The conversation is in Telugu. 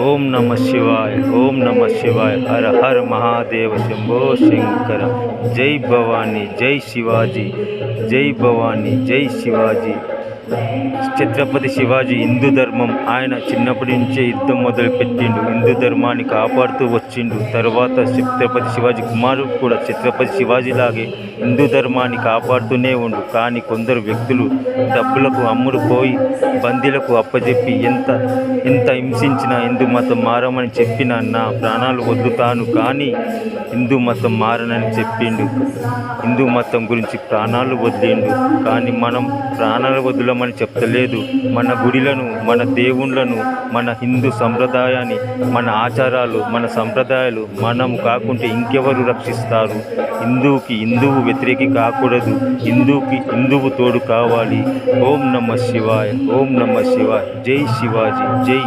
ఓం నమ శివాయ, ఓం నమ శివాయ. హర హర మహాదేవ, శంభో శంకర. జై భవానీ, జై శివాజీ. జై భవానీ, జై శివాజీ. ఛత్రపతి శివాజీ హిందూ ధర్మం. ఆయన చిన్నప్పటి నుంచే యుద్ధం మొదలుపెట్టిండు, హిందూ ధర్మాన్ని కాపాడుతూ వచ్చిండు. తర్వాత ఛత్రపతి శివాజీ కుమారుడు కూడా ఛత్రపతి శివాజీలాగే హిందూ ధర్మాన్ని కాపాడుతూనే ఉండు. కానీ కొందరు వ్యక్తులు డబ్బులకు అమ్ముడు పోయి బందీలకు అప్పచెప్పి ఎంత హింసించినా హిందూ మతం మారమని చెప్పిన నా ప్రాణాలు వదులుతాను కానీ హిందూ మతం మారనని చెప్పిండు. హిందూ మతం గురించి ప్రాణాలు వదిలిండు. కానీ మనం ప్రాణాలు వదులమని చెప్తలేదు. మన గుడిలను, మన దేవుళ్ళను, మన హిందూ సంప్రదాయాన్ని, మన ఆచారాలు, మన సంప్రదాయాలు మనము కాకుంటే ఇంకెవరు రక్షిస్తారు? హిందువు వ్యతిరేకి కాకూడదు. హిందువు తోడు కావాలి. ఓం నమ శివాయ, ఓం నమ శివాయ. జై శివాజీ, జై